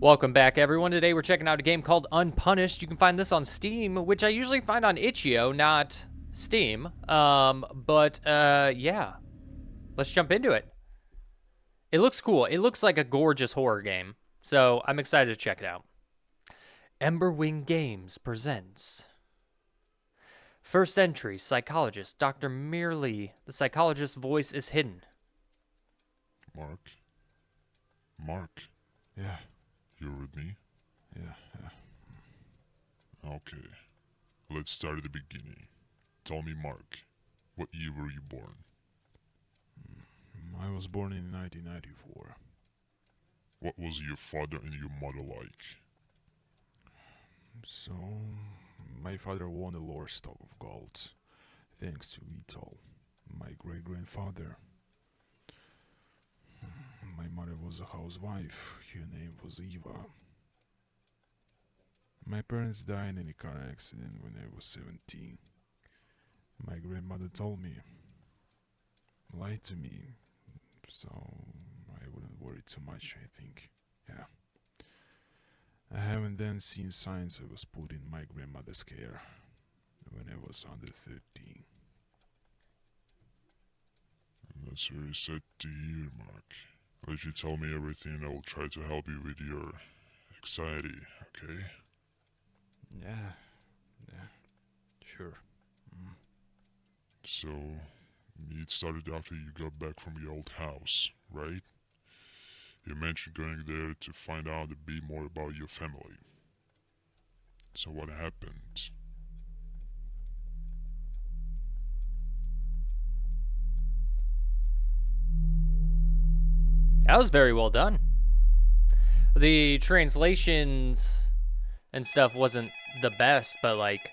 Welcome back, everyone. Today we're checking out a game called Unpunished. You can find this on Steam, which I usually find on itch.io, not Steam. Yeah. Let's jump into it. It looks cool. It looks like a gorgeous horror game, so I'm excited to check it out. Emberwing Games presents First Entry, Psychologist, Dr. Merely. The psychologist's voice is hidden. Mark? Mark? Yeah, You're with me? yeah. Okay. Let's start at the beginning. Tell me, Mark, what year were you born? I was born in 1994. What was your father and your mother like? So, my father won a lower stock of gold, thanks to Vital, my great-grandfather. My mother was a housewife. Her name was Eva. My parents died in a car accident when I was 17. My grandmother told me, lied to me, so I wouldn't worry too much, I think. Yeah. I haven't then seen signs I was put in my grandmother's care when I was under 13. That's very sad to hear, Mark. Let you tell me everything and I will try to help you with your anxiety, okay? Yeah, sure. So, it started after you got back from your old house, right? You mentioned going there to find out a bit more about your family. So what happened? That was very well done. The translations and stuff wasn't the best, but like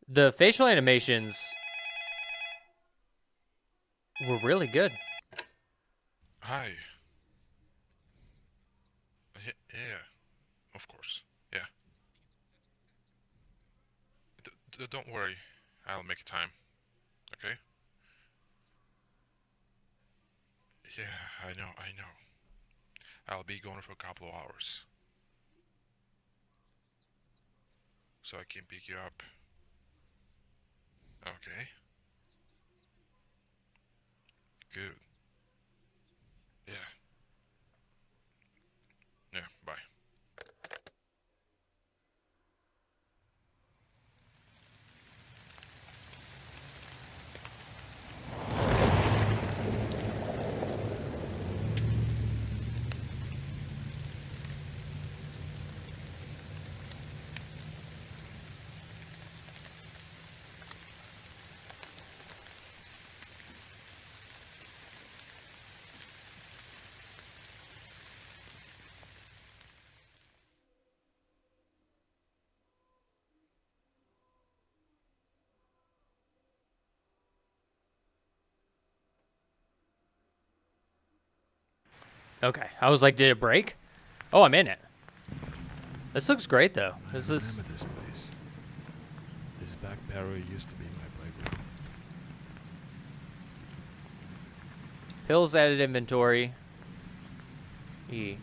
the facial animations were really good. Hi. Yeah, of course. Yeah. Don't worry. I'll make time. Okay? Yeah, I know. I'll be gone for a couple of hours. So I can pick you up. Okay? Good. Yeah. Yeah, bye. Okay. I was like, did it break? Oh, I'm in it. This looks great, though. I This is... remember this place. This back barrier used to be my playground. Pills added inventory. E.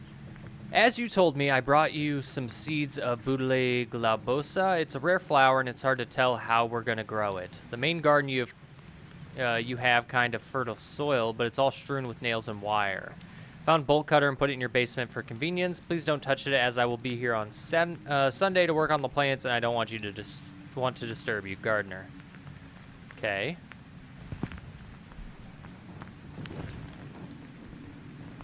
As you told me, I brought you some seeds of Bouteille glabosa. It's a rare flower, and it's hard to tell how we're going to grow it. The main garden you have kind of fertile soil, but it's all strewn with nails and wire. Found bolt cutter and put it in your basement for convenience. Please don't touch it, as I will be here on Sunday to work on the plants, and I don't want you to want to disturb you, gardener. Okay. Do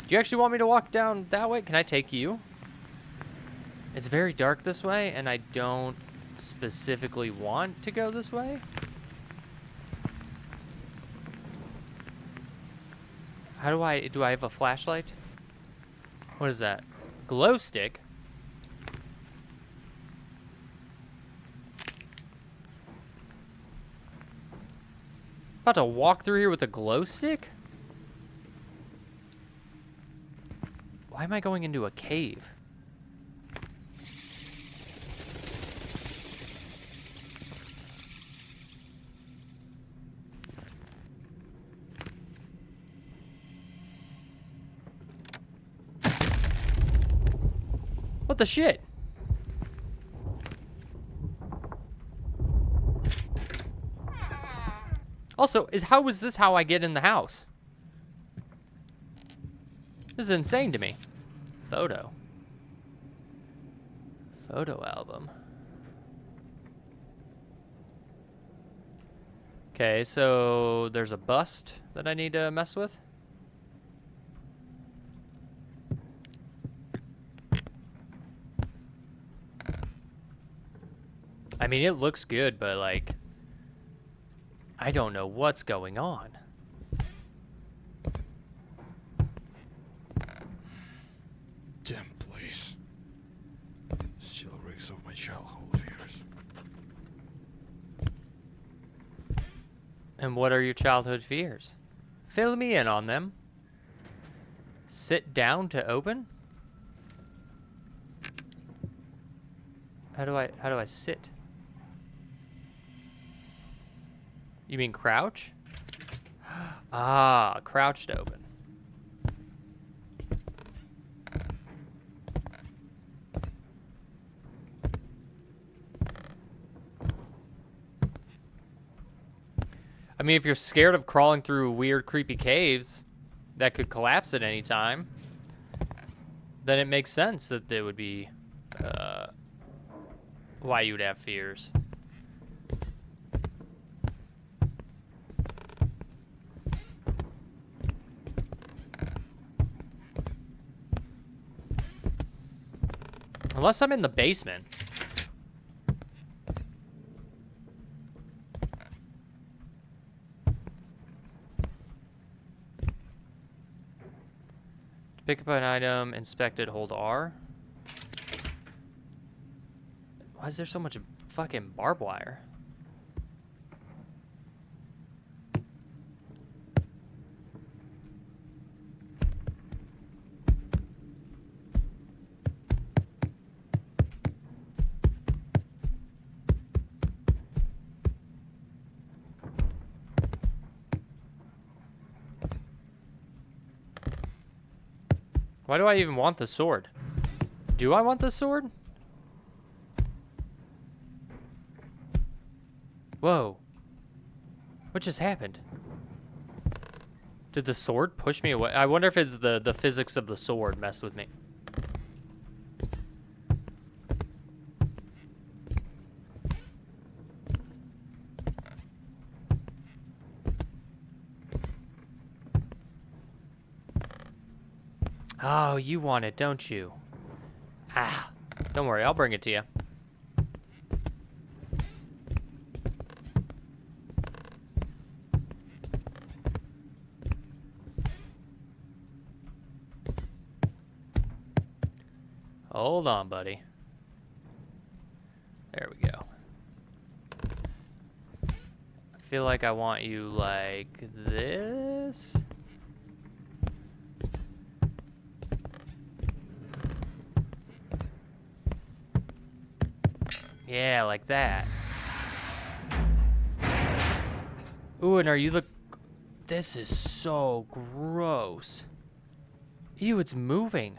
you actually want me to walk down that way? Can I take you? It's very dark this way, and I don't specifically want to go this way. How do I have a flashlight? What is that? Glow stick? About to walk through here with a glow stick? Why am I going into a cave? What the shit? Also, how is this how I get in the house? This is insane to me. Photo. Photo album. Okay, so there's a bust that I need to mess with. I mean, it looks good, but like, I don't know what's going on. Damn place. Still reeks of my childhood fears. And what are your childhood fears? Fill me in on them. Sit down to open? How do I sit? You mean crouch? Ah, crouch to open. I mean, if you're scared of crawling through weird, creepy caves that could collapse at any time, then it makes sense that there would be why you would have fears. Unless I'm in the basement. To pick up an item, inspect it, hold R. Why is there so much fucking barbed wire? Why do I even want the sword? Do I want the sword? Whoa. What just happened? Did the sword push me away? I wonder if it's the physics of the sword messed with me. Oh, you want it, don't you? Ah, don't worry, I'll bring it to you. Hold on, buddy. There we go. I feel like I want you like this. Yeah, like that. Ooh, and are you This is so gross. Ew, it's moving.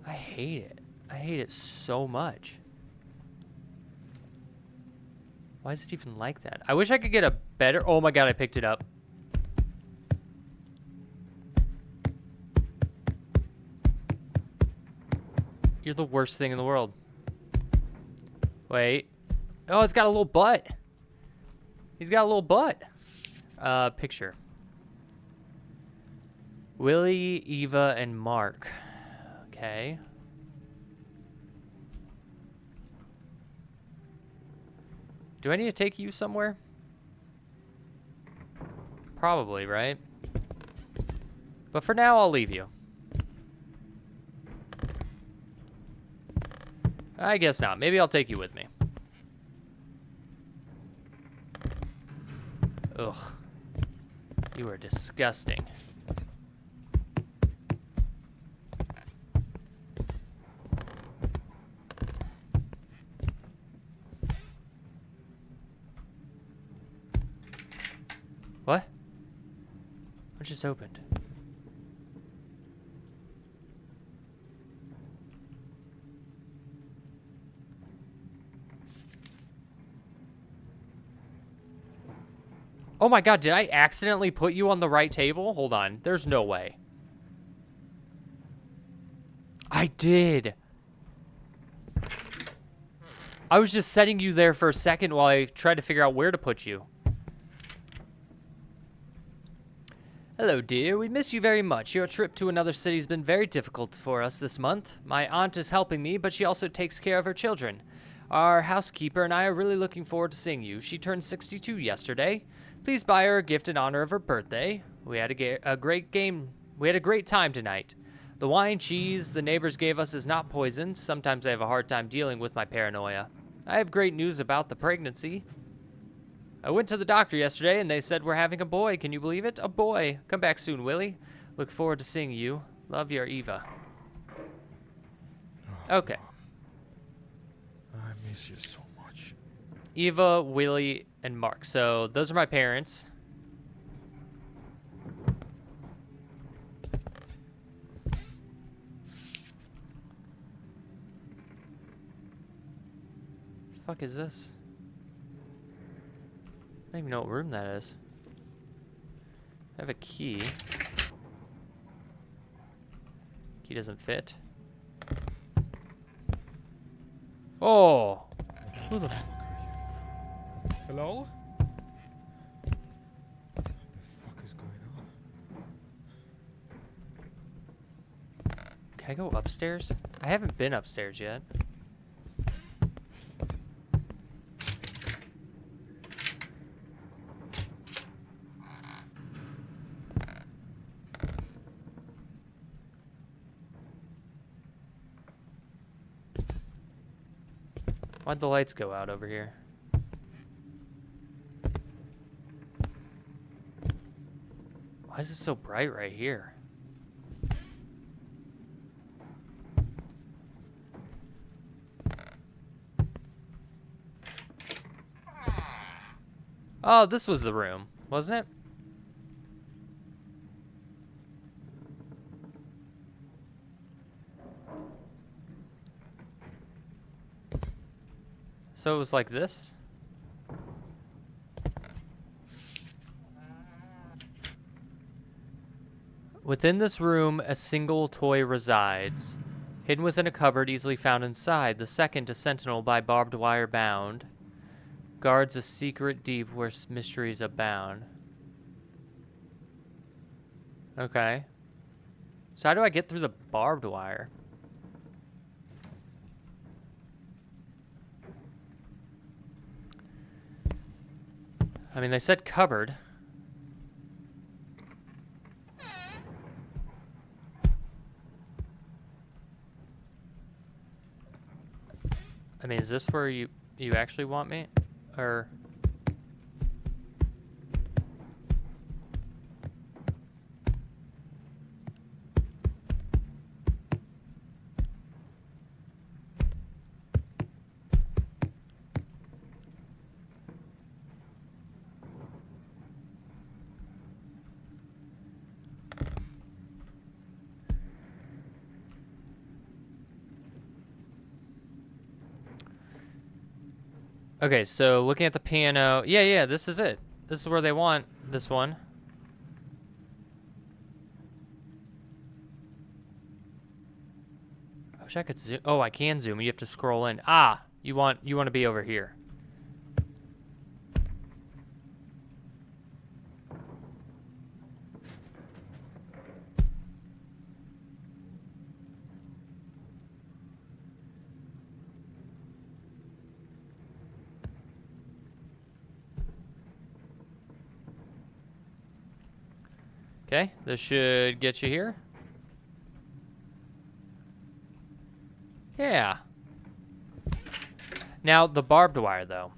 I hate it. I hate it so much. Why is it even like that? I wish I could get a better... Oh my god, I picked it up. You're the worst thing in the world. Wait. Oh, it's got a little butt. He's got a little butt. Picture. Willie, Eva, and Mark. Okay. Do I need to take you somewhere? Probably, right? But for now, I'll leave you. I guess not. Maybe I'll take you with me. Ugh. You are disgusting. What? What just opened? Oh my god, did I accidentally put you on the right table? Hold on. There's no way. I did. I was just setting you there for a second while I tried to figure out where to put you. Hello, dear. We miss you very much. Your trip to another city has been very difficult for us this month. My aunt is helping me, but she also takes care of her children. Our housekeeper and I are really looking forward to seeing you. She turned 62 yesterday. Please buy her a gift in honor of her birthday. We had a great time tonight. The wine cheese the neighbors gave us is not poisoned. Sometimes I have a hard time dealing with my paranoia. I have great news about the pregnancy. I went to the doctor yesterday and they said we're having a boy. Can you believe it? A boy. Come back soon, Willie. Look forward to seeing you. Love, your Eva. Okay. I miss you so much. Eva, Willie, and Mark. So those are my parents. The fuck is this? I don't even know what room that is. I have a key. Key doesn't fit. Oh! Who the f- Hello? What the fuck is going on? Can I go upstairs? I haven't been upstairs yet. Why'd the lights go out over here? Why is it so bright right here? Oh, this was the room, wasn't it? So it was like this? Within this room, a single toy resides. Hidden within a cupboard easily found inside. The second, a sentinel by barbed wire bound. Guards a secret deep where mysteries abound. Okay. So how do I get through the barbed wire? I mean, they said cupboard. I mean, is this where you actually want me? Or... Okay, so looking at the piano, yeah, this is it. This is where they want this one. I wish I could zoom. Oh, I can zoom. You have to scroll in. Ah, you want to be over here. Okay, this should get you here. Yeah. Now, the barbed wire, though.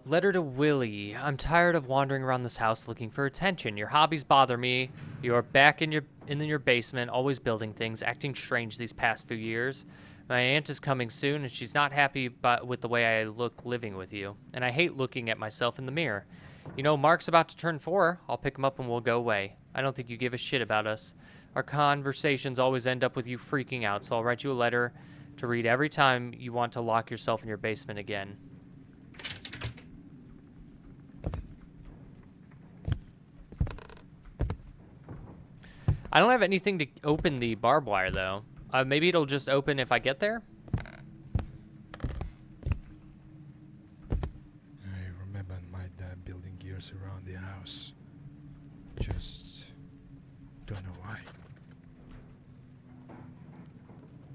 Letter to Willie. I'm tired of wandering around this house looking for attention. Your hobbies bother me. You're back in your basement, always building things, acting strange these past few years. My aunt is coming soon, and she's not happy with the way I look living with you. And I hate looking at myself in the mirror. You know, Mark's about to turn 4. I'll pick him up and we'll go away. I don't think you give a shit about us. Our conversations always end up with you freaking out, so I'll write you a letter to read every time you want to lock yourself in your basement again. I don't have anything to open the barbed wire, though. Maybe it'll just open if I get there? I remember my dad building gears around the house. Just don't know why.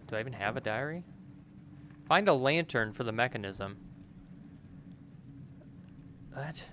Do I even have a diary? Find a lantern for the mechanism. What?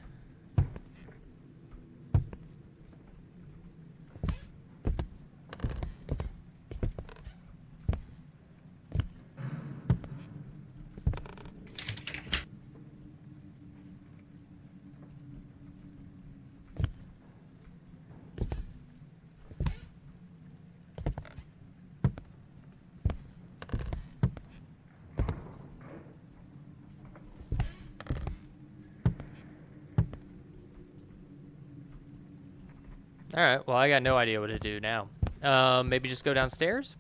Alright, well, I got no idea what to do now. Maybe just go downstairs?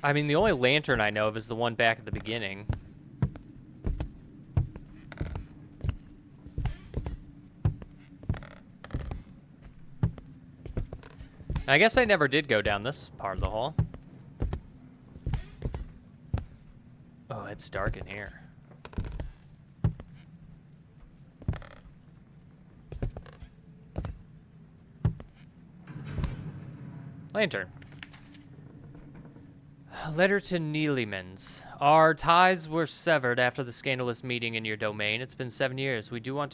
I mean, the only lantern I know of is the one back at the beginning. I guess I never did go down this part of the hall. Oh, it's dark in here. Lantern. Letter to Neelimans. Our ties were severed after the scandalous meeting in your domain. It's been 7 years. We don't want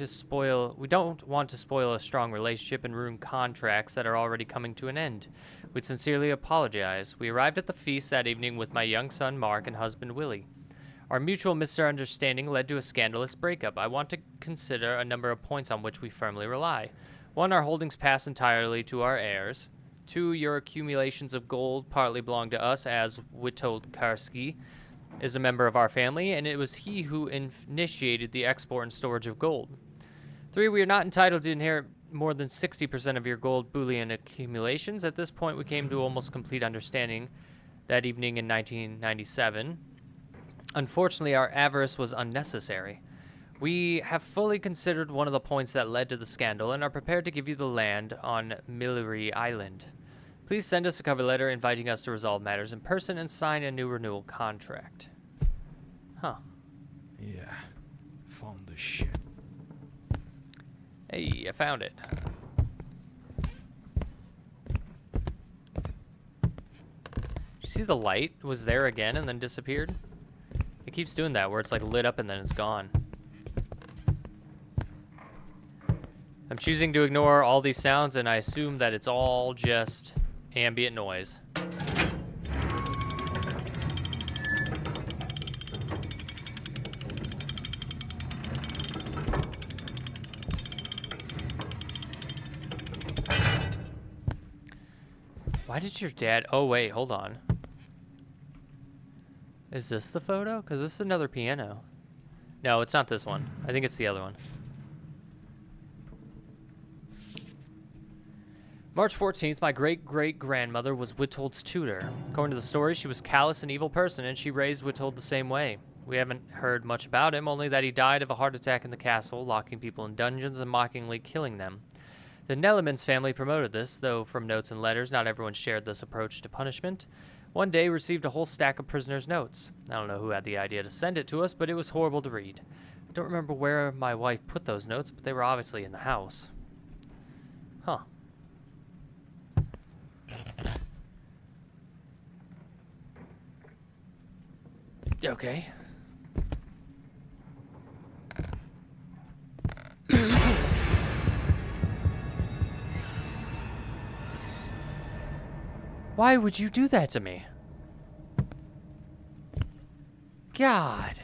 to spoil a strong relationship and ruin contracts that are already coming to an end. We'd sincerely apologize. We arrived at the feast that evening with my young son Mark and husband Willie. Our mutual misunderstanding led to a scandalous breakup. I want to consider a number of points on which we firmly rely. 1, our holdings pass entirely to our heirs. 2, your accumulations of gold partly belong to us, as Witold Karski is a member of our family, and it was he who initiated the export and storage of gold. 3, we are not entitled to inherit more than 60% of your gold bullion accumulations. At this point, we came to almost complete understanding that evening in 1997. Unfortunately, our avarice was unnecessary. We have fully considered one of the points that led to the scandal and are prepared to give you the land on Millery Island. Please send us a cover letter inviting us to resolve matters in person and sign a new renewal contract. Huh. Yeah, found the shit. Hey, I found it. You see the light was there again and then disappeared? It keeps doing that where it's like lit up and then it's gone. I'm choosing to ignore all these sounds, and I assume that it's all just ambient noise. Why did your dad... Oh, wait, hold on. Is this the photo? Because this is another piano. No, it's not this one. I think it's the other one. March 14th, my great-great-grandmother was Witold's tutor. According to the story, she was a callous and evil person, and she raised Witold the same way. We haven't heard much about him, only that he died of a heart attack in the castle, locking people in dungeons and mockingly killing them. The Nellemans family promoted this, though from notes and letters, not everyone shared this approach to punishment. One day, received a whole stack of prisoners' notes. I don't know who had the idea to send it to us, but it was horrible to read. I don't remember where my wife put those notes, but they were obviously in the house. Huh. Okay. Why would you do that to me? God.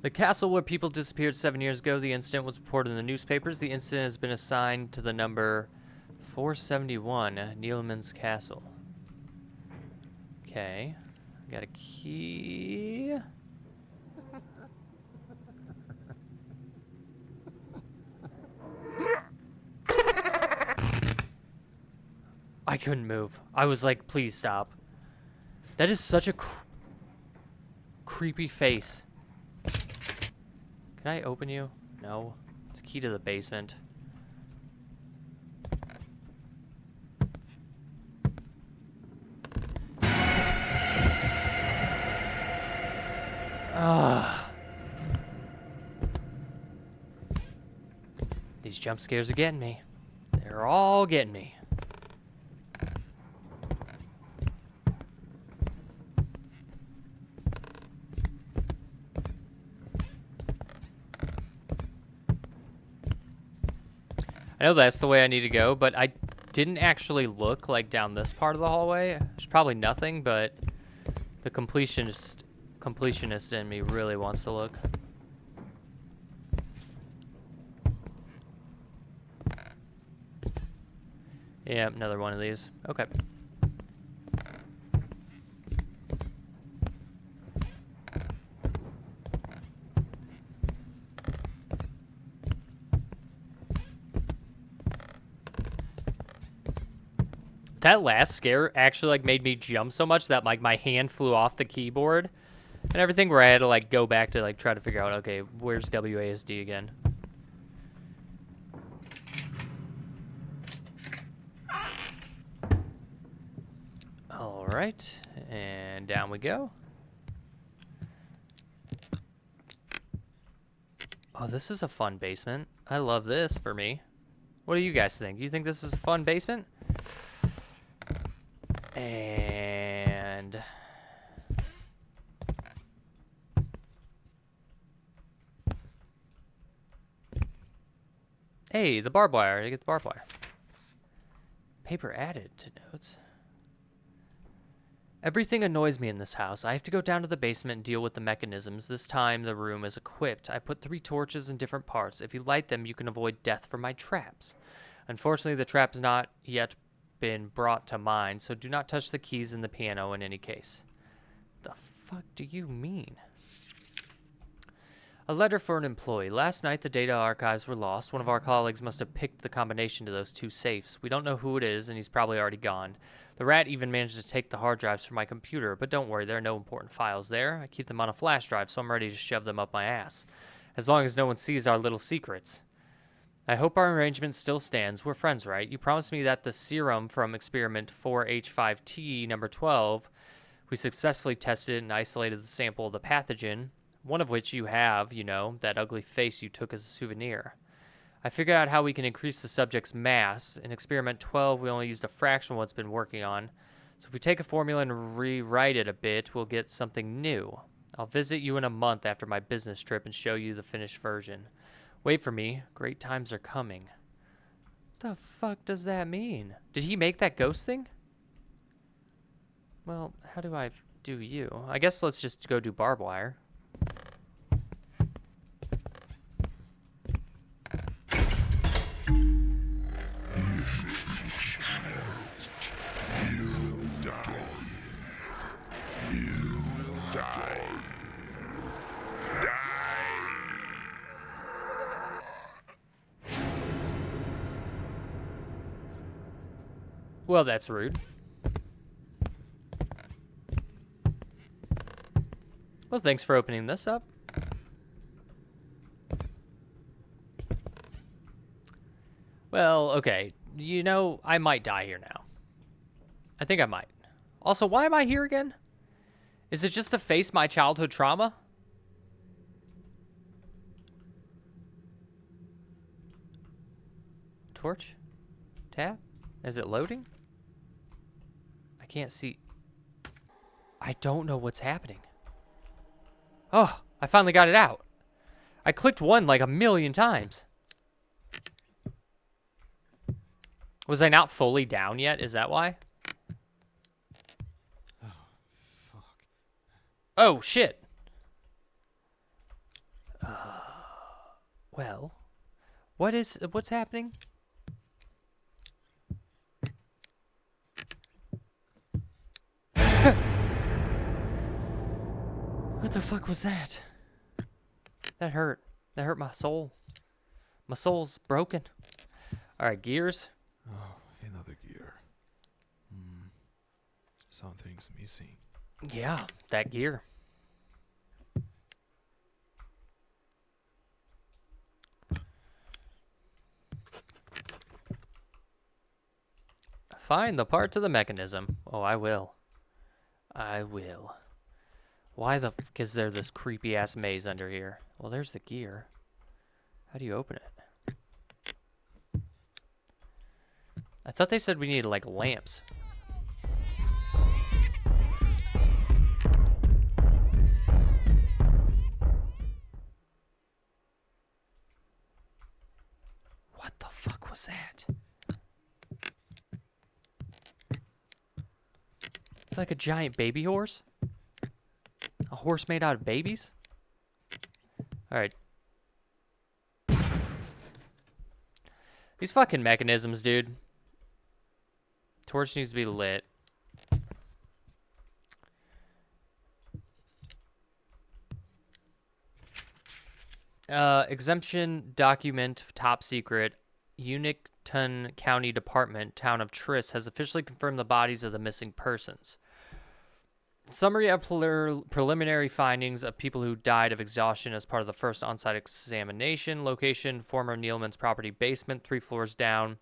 The castle where people disappeared 7 years ago. The incident was reported in the newspapers. The incident has been assigned to the number 471, Neilman's Castle. Okay. Got a key. I couldn't move. I was like, please stop. That is such a creepy face. Can I open you? No. It's a key to the basement. Ah. These jump scares are getting me. They're all getting me. I know that's the way I need to go, but I didn't actually look like down this part of the hallway. There's probably nothing, but the completionist in me really wants to look. Yeah, another one of these. Okay. That last scare actually like made me jump so much that like my hand flew off the keyboard and everything, where I had to like go back to like try to figure out, okay, where's WASD again? All right, and down we go. Oh, this is a fun basement. I love this for me. What do you guys think? You think this is a fun basement? And hey, the barbed wire. I get the barbed wire. Paper added to notes. Everything annoys me in this house. I have to go down to the basement and deal with the mechanisms. This time the room is equipped. I put 3 torches in different parts. If you light them, you can avoid death from my traps. Unfortunately, the trap has not yet been brought to mind, so do not touch the keys in the piano in any case. The fuck do you mean? A letter for an employee. Last night the data archives were lost. One of our colleagues must have picked the combination to those 2 safes. We don't know who it is, and he's probably already gone. The rat even managed to take the hard drives from my computer, but don't worry, there are no important files there. I keep them on a flash drive, so I'm ready to shove them up my ass. As long as no one sees our little secrets. I hope our arrangement still stands. We're friends, right? You promised me that the serum from experiment 4H5T number 12, we successfully tested and isolated the sample of the pathogen, one of which you have, you know, that ugly face you took as a souvenir. I figured out how we can increase the subject's mass. In experiment 12, we only used a fraction of what's been working on. So if we take a formula and rewrite it a bit, we'll get something new. I'll visit you in a month after my business trip and show you the finished version. Wait for me. Great times are coming. The fuck does that mean? Did he make that ghost thing? Well, how do I do you? I guess let's just go do barbed wire. Well, that's rude. Well, thanks for opening this up. Well, okay. You know, I might die here now. I think I might. Also, why am I here again? Is it just to face my childhood trauma? Torch? Tab? Is it loading? I can't see. I don't know what's happening. Oh, I finally got it out. I clicked 1 like a million times. Was I not fully down yet? Is that why? Oh, fuck. Oh, shit. Well, what's happening? What the fuck was that? That hurt. That hurt my soul. My soul's broken. All right, gears. Oh, another gear. Something's missing. Yeah, that gear. Find the parts of the mechanism. Oh, I will. I will. Why the f is there this creepy ass maze under here? Well, there's the gear. How do you open it? I thought they said we needed like lamps. What the fuck was that? It's like a giant baby horse. A horse made out of babies? Alright. These fucking mechanisms, dude. Torch needs to be lit. Exemption document, top secret. Unicton County Department, town of Tris, has officially confirmed the bodies of the missing persons. Summary of preliminary findings of people who died of exhaustion as part of the first on-site examination. Location, former Nealman's property basement, 3 floors down.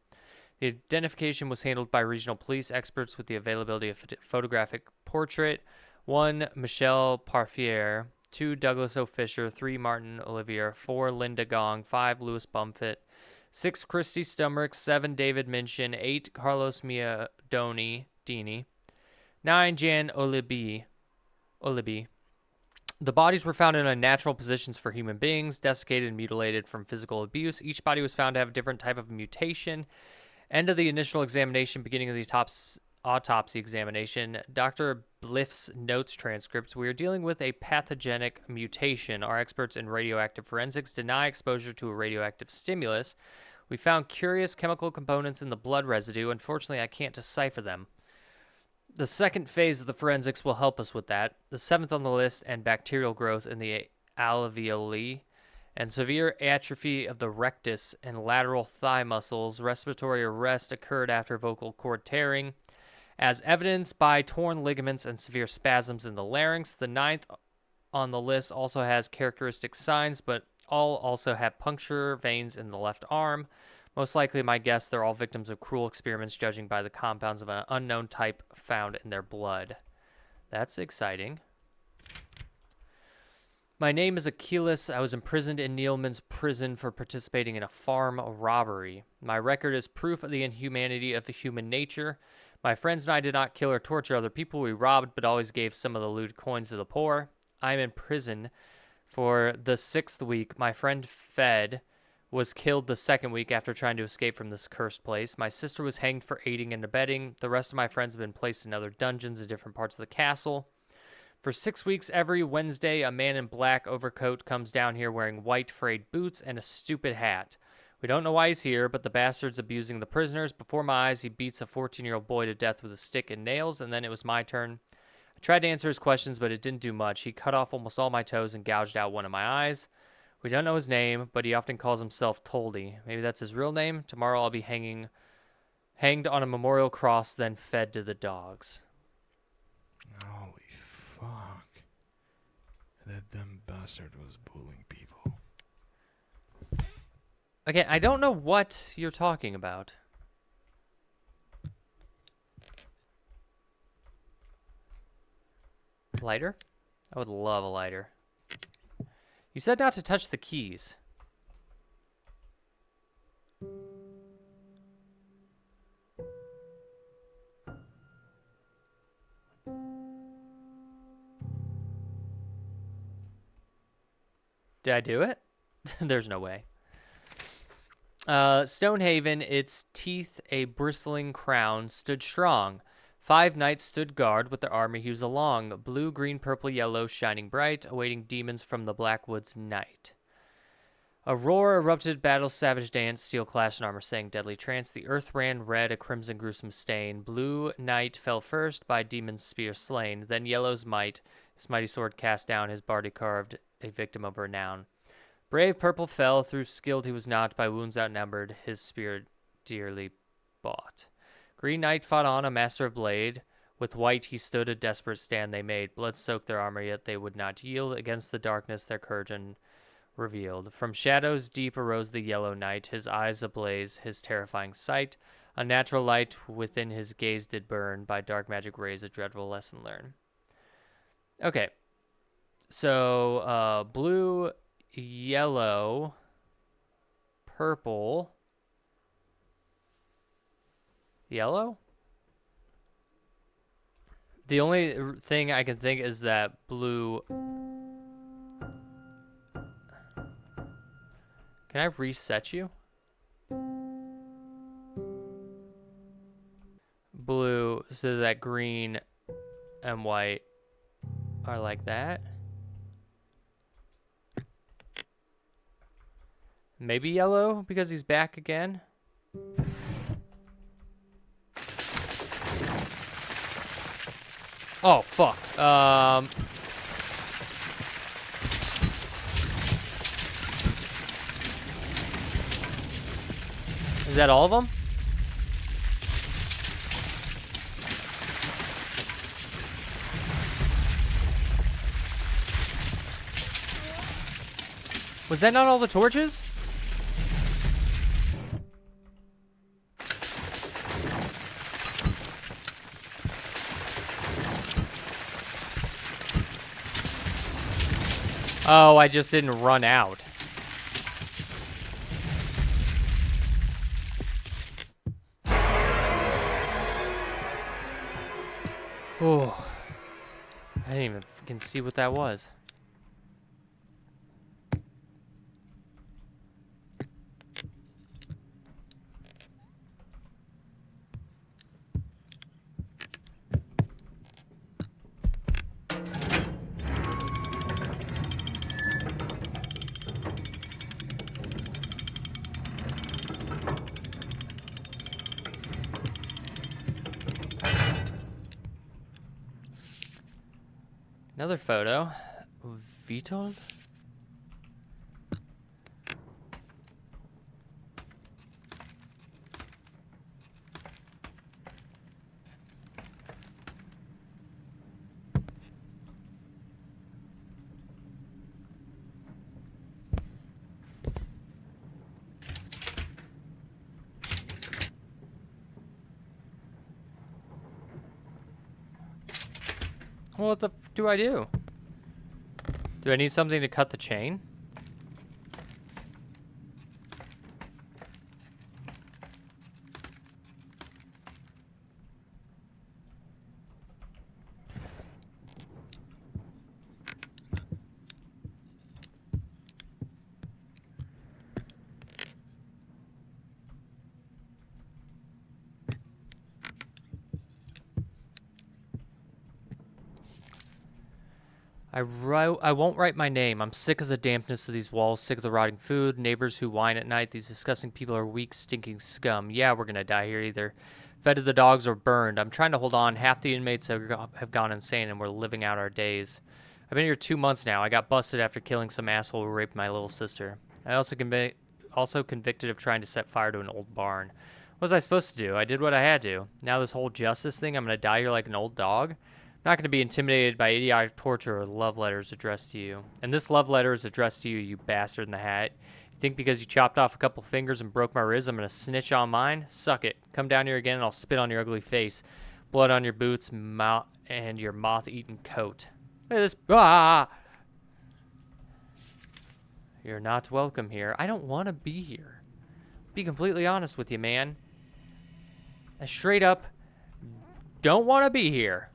The identification was handled by regional police experts with the availability of photographic portrait. 1, Michelle Parfier. 2, Douglas O. Fisher. 3, Martin Olivier. 4, Linda Gong. 5, Louis Bumfit. 6, Christy Stumrick. 7, David Minchin. 8, Carlos Dini. 9, Jan Olibi. The bodies were found in unnatural positions for human beings, desiccated and mutilated from physical abuse. Each body was found to have a different type of mutation. End of the initial examination, beginning of the autopsy examination. Dr. Bliff's notes transcripts. We are dealing with a pathogenic mutation. Our experts in radioactive forensics deny exposure to a radioactive stimulus. We found curious chemical components in the blood residue. Unfortunately, I can't decipher them. The second phase of the forensics will help us with that. The 7th on the list, and bacterial growth in the alveoli, and severe atrophy of the rectus and lateral thigh muscles. Respiratory arrest occurred after vocal cord tearing, as evidenced by torn ligaments and severe spasms in the larynx. The 9th on the list also has characteristic signs, but all also have puncture veins in the left arm. Most likely, my guess, they're all victims of cruel experiments, judging by the compounds of an unknown type found in their blood. That's exciting. My name is Achilles. I was imprisoned in Nealman's prison for participating in a farm robbery. My record is proof of the inhumanity of the human nature. My friends and I did not kill or torture other people. We robbed, but always gave some of the looted coins to the poor. I am in prison for the 6th week. My friend Fed was killed the 2nd week after trying to escape from this cursed place. My sister was hanged for aiding and abetting. The rest of my friends have been placed in other dungeons in different parts of the castle. For 6 weeks, every Wednesday, a man in black overcoat comes down here wearing white frayed boots and a stupid hat. We don't know why he's here, but the bastard's abusing the prisoners. Before my eyes, he beats a 14-year-old boy to death with a stick and nails, and then it was my turn. I tried to answer his questions, but it didn't do much. He cut off almost all my toes and gouged out one of my eyes. We don't know his name, but he often calls himself Toldy. Maybe that's his real name. Tomorrow I'll be hanged on a memorial cross, then fed to the dogs. Holy fuck. That dumb bastard was bullying people. Again, I don't know what you're talking about. Lighter? I would love a lighter. You said not to touch the keys. Did I do it? There's no way. Stonehaven, its teeth a bristling crown, stood strong. 5 knights stood guard with their armor hues along, blue, green, purple, yellow, shining bright, awaiting demons from the Blackwoods night. A roar erupted, battle's savage dance, steel clash and armor sang deadly trance. The earth ran red, a crimson gruesome stain. Blue knight fell first, by demon's spear slain. Then yellow's might, his mighty sword cast down, his body carved, a victim of renown. Brave purple fell, through skilled he was not, by wounds outnumbered, his spirit dearly bought. Green knight fought on, a master of blade. With white he stood, a desperate stand they made. Blood soaked their armor, yet they would not yield. Against the darkness their courage revealed. From shadows deep arose the yellow knight, his eyes ablaze, his terrifying sight. Unnatural light within his gaze did burn, by dark magic rays a dreadful lesson learn. Okay. So, blue, yellow, purple, yellow? The only thing I can think is that blue... Can I reset you? Blue, so that green and white are like that. Maybe yellow because he's back again. Oh, fuck. Is that all of them? Was that not all the torches? Oh, I just didn't run out. Oh, I didn't even fucking see what that was. Another photo. Vitold? Well, what the f do I do? Do I need something to cut the chain? I won't write my name. I'm sick of the dampness of these walls, sick of the rotting food, neighbors who whine at night. These disgusting people are weak, stinking scum. Yeah, we're gonna die here either fed to the dogs or burned. I'm trying to hold on. Half the inmates have gone insane and we're living out our days. I've been here 2 months now. I got busted after killing some asshole who raped my little sister. I also convicted of trying to set fire to an old barn. What was I supposed to do? I did what I had to. Now this whole justice thing, I'm gonna die here like an old dog? I'm not going to be intimidated by idiotic torture or love letters addressed to you. And this love letter is addressed to you, you bastard in the hat. You think because you chopped off a couple fingers and broke my ribs, I'm going to snitch on mine? Suck it. Come down here again and I'll spit on your ugly face. Blood on your boots and your moth-eaten coat. Look at this. Ah! You're not welcome here. I don't want to be here. Be completely honest with you, man. I straight up don't want to be here.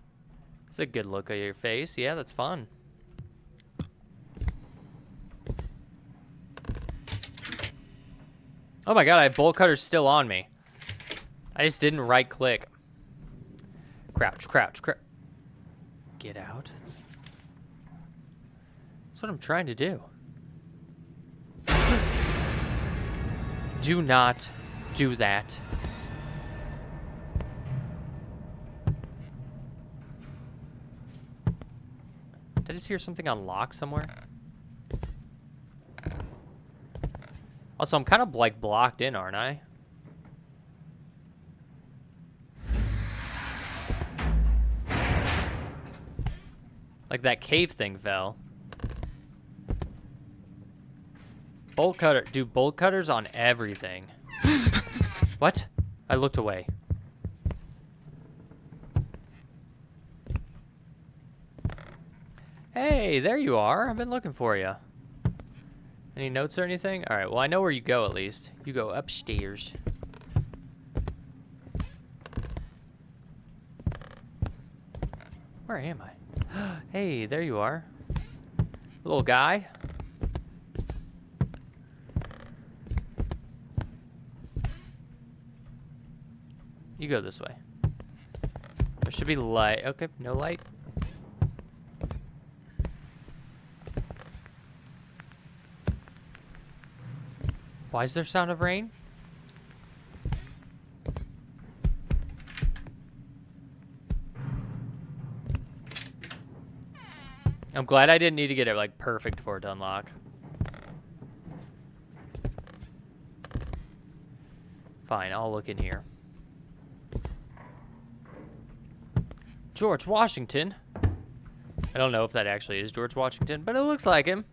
It's a good look at your face. Yeah, that's fun. Oh my god, I have bolt cutters still on me. I just didn't right click. Crouch, crouch, crouch. Get out. That's what I'm trying to do. Do not do that. Did I just hear something unlock somewhere? Also, I'm kind of like blocked in, aren't I? Like that cave thing fell. Bolt cutter. Dude, bolt cutters on everything. What? I looked away. Hey, there you are. I've been looking for you. Any notes or anything? All right, well, I know where you go at least. You go upstairs. Where am I? Hey, there you are. Little guy. You go this way. There should be light. Okay, no light. Why is there sound of rain? I'm glad I didn't need to get it like perfect for it to unlock. Fine, I'll look in here. George Washington. I don't know if that actually is George Washington, but it looks like him.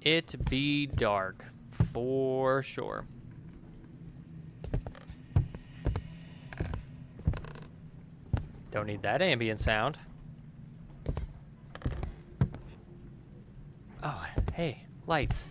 It be dark, for sure. Don't need that ambient sound. Oh, hey, lights.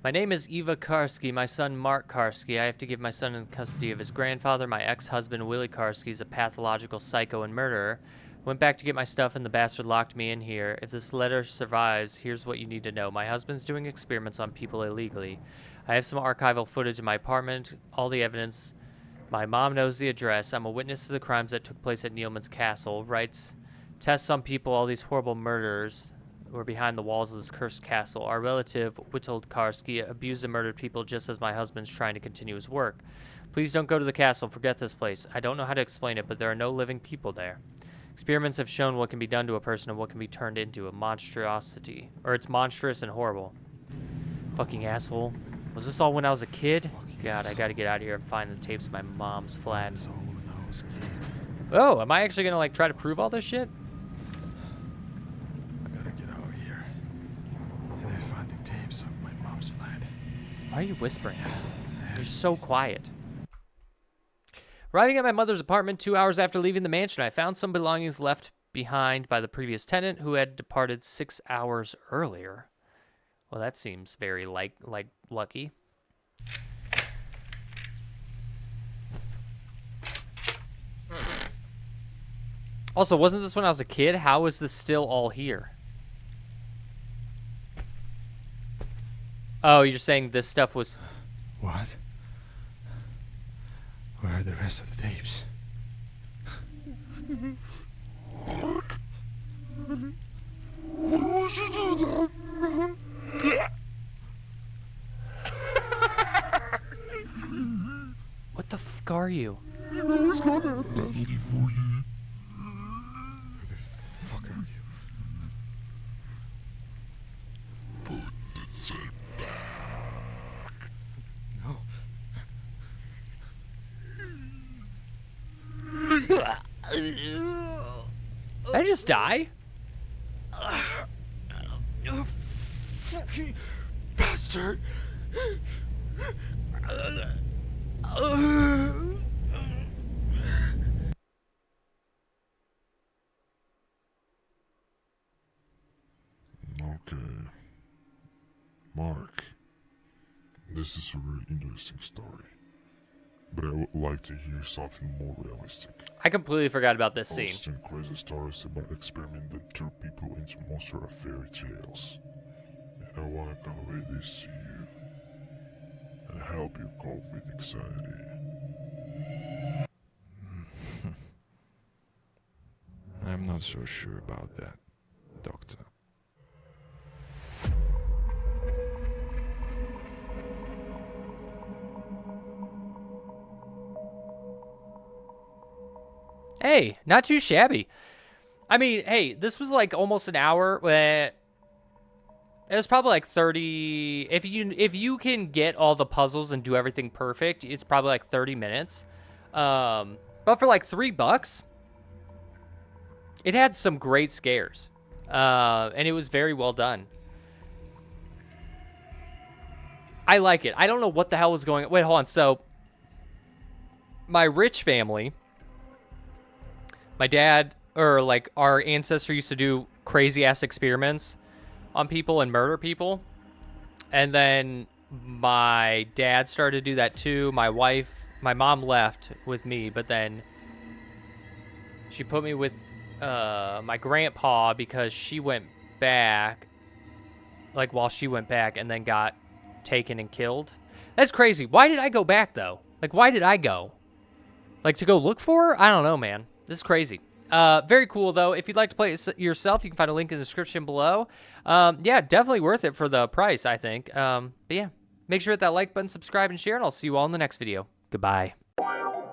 My name is Eva Karski, my son Mark Karski. I have to give my son in custody of his grandfather. My ex-husband Willie Karski is a pathological psycho and murderer. Went back to get my stuff and the bastard locked me in here. If this letter survives, here's what you need to know. My husband's doing experiments on people illegally. I have some archival footage in my apartment, all the evidence. My mom knows the address. I'm a witness to the crimes that took place at Neilman's castle. Writes tests on people, all these horrible murderers were behind the walls of this cursed castle. Our relative, Witold Karski, abused and murdered people just as my husband's trying to continue his work. Please don't go to the castle. Forget this place. I don't know how to explain it, but there are no living people there. Experiments have shown what can be done to a person and what can be turned into a monstrosity. Or it's monstrous and horrible. Fucking asshole. Was this all when I was a kid? God, I gotta get out of here and find the tapes of my mom's flat. This is all when I was a kid. Oh, am I actually gonna like try to prove all this shit? I gotta get out of here. And I find the tapes of my mom's flat. Why are you whispering? You're so quiet. Arriving at my mother's apartment 2 hours after leaving the mansion, I found some belongings left behind by the previous tenant who had departed 6 hours earlier. Well, that seems very like lucky. Also, wasn't this when I was a kid? How is this still all here? Oh, you're saying this stuff was... What? Where are the rest of the tapes? What the fuck are you? Who the fuck are you? No. Did I just die? You fucking bastard! Okay. Mark, this is a very interesting story. but I would like to hear something more realistic. I completely forgot about this scene. Ghosts and crazy stories about experiments that turn people into monsters are fairy tales. And I want to convey this to you and help you cope with anxiety. I'm not so sure about that, Doctor. Hey, not too shabby. I mean, hey, this was like almost an hour. It was probably like 30. If you can get all the puzzles and do everything perfect, it's probably like 30 minutes. But for like $3, it had some great scares, and it was very well done. I like it. I don't know what the hell was going on. Wait, hold on. So, my rich family, my dad, or like our ancestor used to do crazy ass experiments on people and murder people. And then my dad started to do that too. My mom left with me, but then she put me with my grandpa because she went back, like while she went back and then got taken and killed. That's crazy. Why did I go back though? Like, why did I go? Like, to go look for her? I don't know, man. This is crazy. Very cool, though. If you'd like to play it yourself, you can find a link in the description below. Yeah, definitely worth it for the price, I think. But yeah, make sure to hit that like button, subscribe, and share, and I'll see you all in the next video. Goodbye. Wow.